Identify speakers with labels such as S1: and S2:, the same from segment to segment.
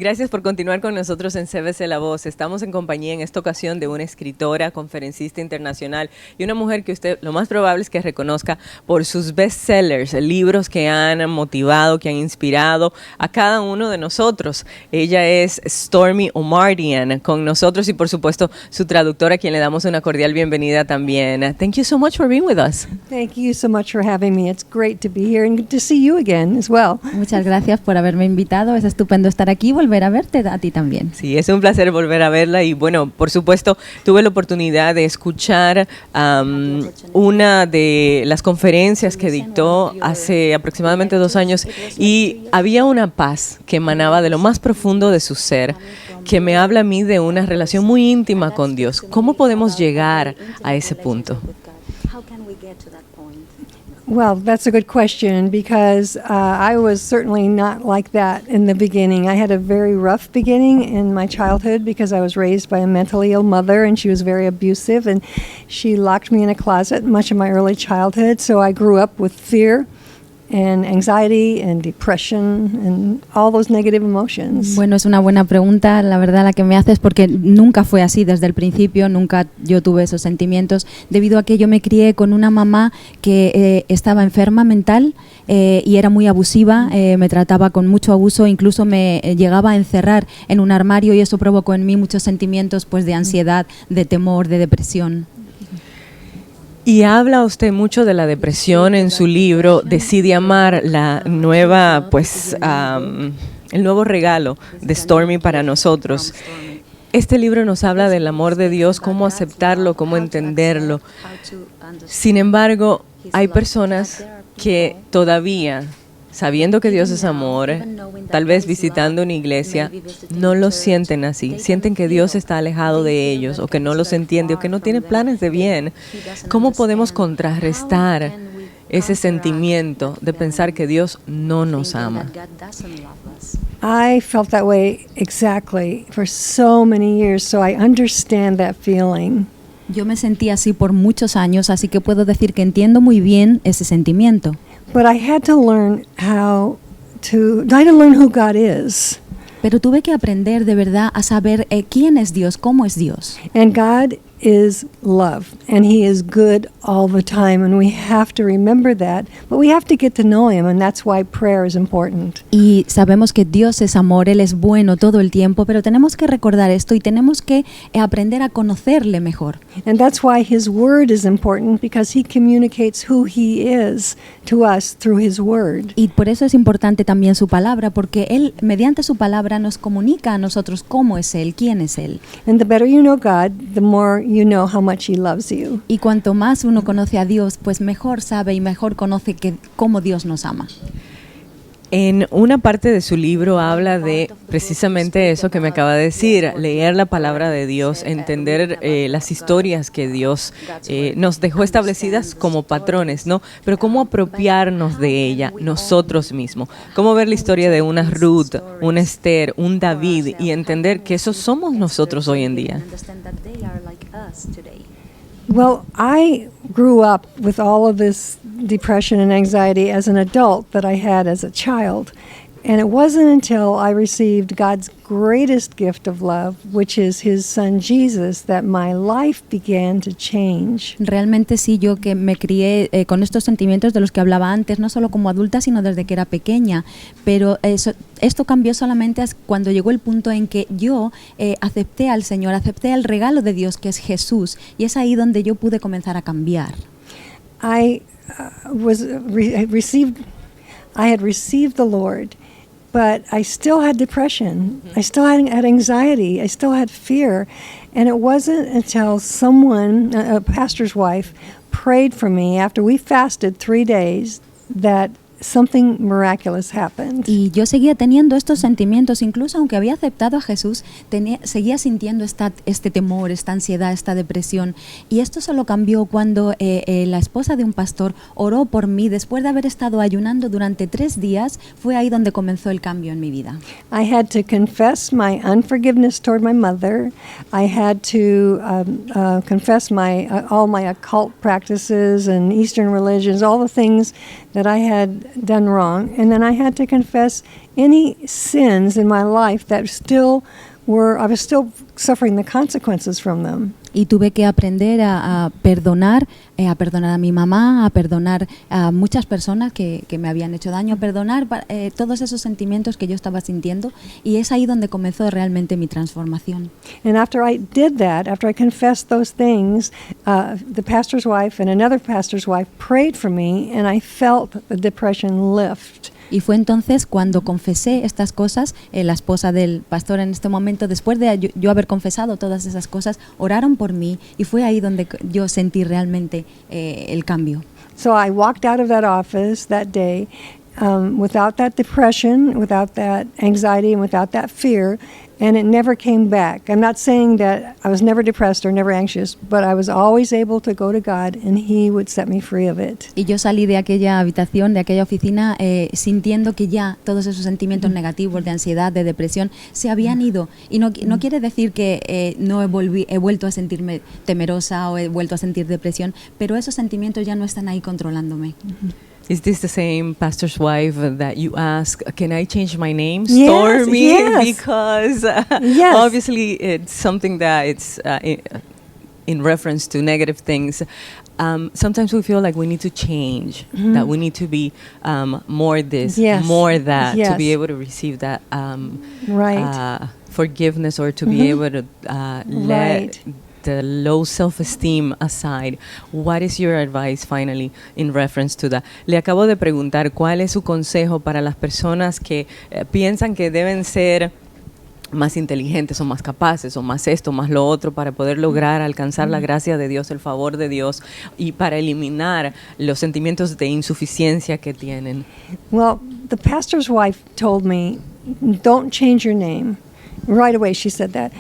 S1: Gracias por continuar con nosotros en CBC La Voz. Estamos en compañía en esta ocasión de una escritora, conferencista internacional y una mujer que usted lo más probable es que reconozca por sus bestsellers, libros que han motivado, que han inspirado a cada uno de nosotros. Ella es Stormie Omartian con nosotros y por supuesto su traductora, a quien le damos una cordial bienvenida también. Thank you so much for being with us.
S2: Thank you so much for having me. It's great to be here and good to see you again as well.
S3: Muchas gracias por haberme invitado. Es estupendo estar aquí, volver a verte a ti también.
S1: Sí, es un placer volver a verla y bueno, por supuesto, tuve la oportunidad de escuchar una de las conferencias que dictó hace aproximadamente 2 años y había una paz que emanaba de lo más profundo de su ser, que me habla a mí de una relación muy íntima con Dios. ¿Cómo podemos llegar a ese punto?
S2: Well, that's a good question because I was certainly not like that in the beginning. I had a very rough beginning in my childhood because I was raised by a mentally ill mother and she was very abusive and she locked me in a closet much of my early childhood. So I grew up with fear and anxiety and depression and all those negative emotions.
S3: Bueno, es una buena pregunta, la verdad, la que me haces, porque nunca fue así desde el principio, nunca yo tuve esos sentimientos, debido a que yo me crié con una mamá que estaba enferma mental y era muy abusiva, me trataba con mucho abuso, incluso me llegaba a encerrar en un armario y eso provocó en mí muchos sentimientos pues de ansiedad, de temor, de depresión.
S1: Y habla usted mucho de la depresión en su libro Decide Amar, la nueva, pues, el nuevo regalo de Stormie para nosotros. Este libro nos habla del amor de Dios, cómo aceptarlo, cómo entenderlo. Sin embargo, hay personas que todavía, sabiendo que Dios es amor, tal vez visitando una iglesia, no lo sienten así. Sienten que Dios está alejado de ellos o que no los entiende o que no tiene planes de bien. ¿Cómo podemos contrarrestar ese sentimiento de pensar que Dios no nos ama?
S2: I felt that way exactly for so many years, so I understand that feeling.
S3: Yo me sentí así por muchos años, así que puedo decir que entiendo muy bien ese sentimiento.
S2: But I had to learn I had to learn who God is.
S3: Pero tuve que aprender de verdad a saber quién es Dios, cómo es Dios.
S2: And God is love, and He is good all the time, and we have to remember that, but we have to get to know Him, and that's why prayer is important.
S3: Y sabemos que Dios es amor, Él es bueno todo el tiempo, pero tenemos que recordar esto y tenemos que aprender a conocerle mejor.
S2: And that's why His Word is important, because He communicates who He is to us through His Word.
S3: Y por eso es importante también su palabra, porque Él, mediante su palabra, nos comunica a nosotros cómo es Él, quién es Él.
S2: And the better you know God, the more you know how much He loves you.
S3: Y cuanto más uno conoce a Dios, pues mejor sabe y mejor conoce cómo Dios nos ama.
S1: En una parte de su libro habla de precisamente eso que me acaba de decir, leer la palabra de Dios, entender las historias que Dios nos dejó establecidas como patrones, ¿no? Pero cómo apropiarnos de ella nosotros mismos, cómo ver la historia de una Ruth, una Esther, un David y entender que esos somos nosotros hoy en día.
S2: Well, I grew up with all of this depression and anxiety as an adult that I had as a child. And it wasn't until I received God's greatest gift of love, which is His Son Jesus, that my life began to change.
S3: Realmente sí, yo que me crié con estos sentimientos de los que hablaba antes, no solo como adulta, sino desde que era pequeña. Pero esto cambió solamente cuando llegó el punto en que yo acepté al Señor, acepté el regalo de Dios que es Jesús. Y es ahí donde yo pude comenzar a cambiar.
S2: I had received the Lord, but I still had depression. I still had anxiety. I still had fear. And it wasn't until someone, a pastor's wife, prayed for me after we fasted 3 days that something miraculous happened.
S3: Y yo seguía teniendo estos sentimientos, incluso aunque había aceptado a Jesús, seguía sintiendo este temor, esta ansiedad, esta depresión. Y esto solo cambió cuando la esposa de un pastor oró por mí después de haber estado ayunando durante 3 días. Fue ahí donde comenzó el cambio en mi vida.
S2: I had to confess my unforgiveness toward my mother. I had to confess all my occult practices and Eastern religions, all the things that I had done wrong, and then I had to confess any sins in my life that I was still suffering the consequences from them.
S3: Y tuve que aprender a perdonar a mi mamá, a perdonar a muchas personas que me habían hecho daño, a perdonar todos esos sentimientos que yo estaba sintiendo, y es ahí donde comenzó realmente mi transformación.
S2: And after I did that, after I confessed those things, the pastor's wife and another pastor's wife prayed for me, and I felt the depression lift.
S3: Y fue entonces cuando confesé estas cosas, la esposa del pastor en este momento, después de yo haber confesado todas esas cosas, oraron por mí, y fue ahí donde yo sentí realmente el cambio.
S2: So I walked out of that office that day without that depression, without that anxiety, and without that fear, and it never came back. I'm not saying that I was never depressed or never anxious, but I was always able to go to God and He would set me free of it.
S3: Y yo salí de aquella habitación, de aquella oficina, sintiendo que ya todos esos sentimientos negativos de ansiedad, de depresión, se habían ido. Y no quiere decir que no he vuelto a sentirme temerosa o he vuelto a sentir depresión, pero esos sentimientos ya no están ahí controlándome.
S1: Is this the same pastor's wife that you ask, can I change my name,
S2: Yes,
S1: Stormy?
S2: yes.
S1: Because
S2: Yes.
S1: obviously it's something that it's in reference to negative things. Sometimes we feel like we need to change, that we need to be more this,
S2: Yes.
S1: more that, to
S2: Yes.
S1: be able to receive that
S2: Right.
S1: forgiveness, or to be able to let
S2: Right.
S1: the low self-esteem aside. What is your advice finally in reference to that? Le acabo de preguntar cuál es su consejo para las personas que piensan que deben ser más inteligentes o más capaces o más esto, más lo otro, para poder lograr alcanzar la gracia de Dios, el favor de Dios, y para eliminar los sentimientos de insuficiencia que tienen.
S2: Well, the pastor's wife told me, don't change your name. Right away she said that.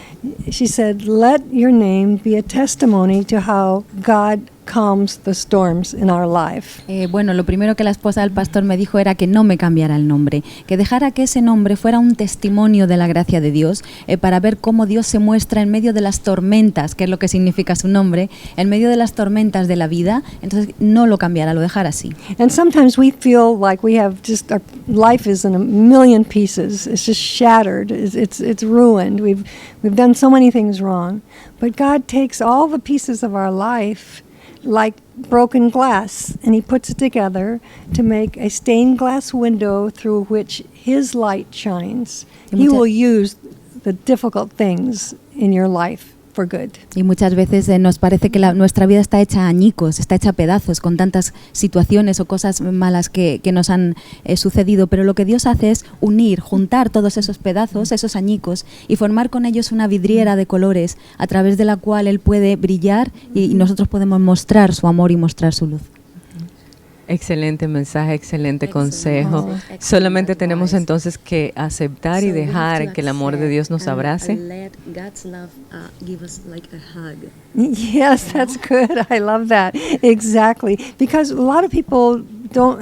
S2: She said, let your name be a testimony to how God calms the storms in our life.
S3: Bueno, lo primero que la esposa del pastor me dijo era que no me cambiara el nombre, que dejara que ese nombre fuera un testimonio de la gracia de Dios, para ver cómo Dios se muestra en medio de las tormentas, que es lo que significa su nombre, en medio de las tormentas de la vida. Entonces no lo cambiara, lo dejara así.
S2: And sometimes we feel like we have just, our life is in a million pieces. It's just shattered. It's ruined. We've done so many things wrong. But God takes all the pieces of our life like broken glass, and He puts it together to make a stained glass window through which His light shines. He will use the difficult things in your life for good.
S3: Y muchas veces nos parece que nuestra vida está hecha a añicos, está hecha a pedazos, con tantas situaciones o cosas malas que nos han sucedido, pero lo que Dios hace es unir, juntar todos esos pedazos, esos añicos, y formar con ellos una vidriera de colores a través de la cual Él puede brillar y nosotros podemos mostrar su amor y mostrar su luz.
S1: Excelente mensaje, excelente consejo. Solamente tenemos entonces que aceptar y dejar que el amor de Dios nos abrace.
S2: Yes, that's good. I love that. Exactly. Because a lot of people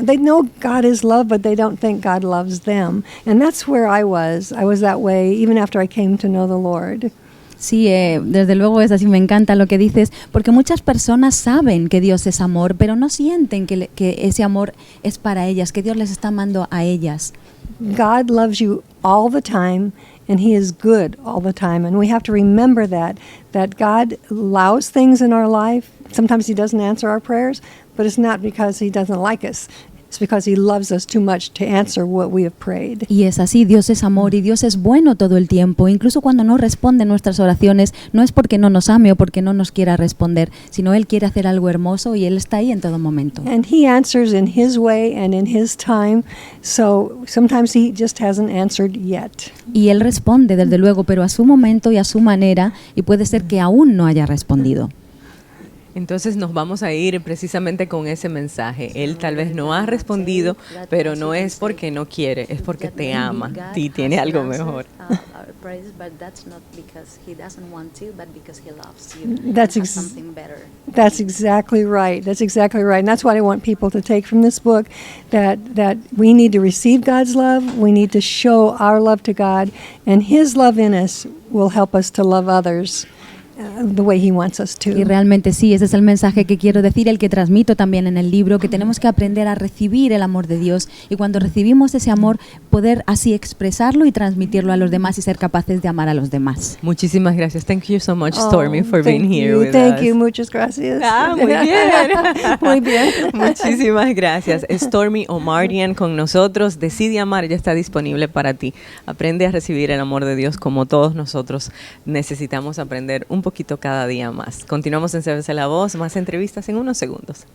S2: they know God is love, but they don't think God loves them. And that's where I was. I was that way even after I came to know the Lord.
S3: Sí, desde luego es así, me encanta lo que dices, porque muchas personas saben que Dios es amor, pero no sienten que ese amor es para ellas, que Dios les está amando a ellas.
S2: God loves you all the time, and He is good all the time, and we have to remember that God allows things in our life. Sometimes He doesn't answer our prayers, but it's not because He doesn't like us. It's because He loves us too much to answer what we have prayed.
S3: Y es así, Dios es amor y Dios es bueno todo el tiempo. Incluso cuando no responde nuestras oraciones, no es porque no nos ame o porque no nos quiera responder, sino Él quiere hacer algo hermoso y Él está ahí en todo momento.
S2: And He answers in His way and in His time, so sometimes He just hasn't answered yet.
S3: Y Él responde, desde luego, pero a su momento y a su manera, y puede ser que aún no haya respondido.
S1: Entonces nos vamos a ir precisamente con ese mensaje. Él tal vez no ha respondido, pero no es porque no quiere, es porque te ama y tiene algo mejor.
S2: That's exactly right. That's exactly right. And that's what I want people to take from this book, that we need to receive God's love, we need to show our love to God, and His love in us will help us to love others. the way He wants us to.
S3: Y realmente sí, ese es el mensaje que quiero decir, el que transmito también en el libro, que tenemos que aprender a recibir el amor de Dios y cuando recibimos ese amor, poder así expresarlo y transmitirlo a los demás y ser capaces de amar a los demás.
S1: Muchísimas gracias. Thank you so much, Stormy, for being here with
S2: Thank
S1: us.
S2: you, muchas gracias.
S1: Muy bien.
S2: Muy bien.
S1: Muchísimas gracias. Stormy Omartian con nosotros. Decide amar ya está disponible para ti. Aprende a recibir el amor de Dios como todos nosotros necesitamos aprender un poquito cada día más. Continuamos en CBC La Voz, más entrevistas en unos segundos.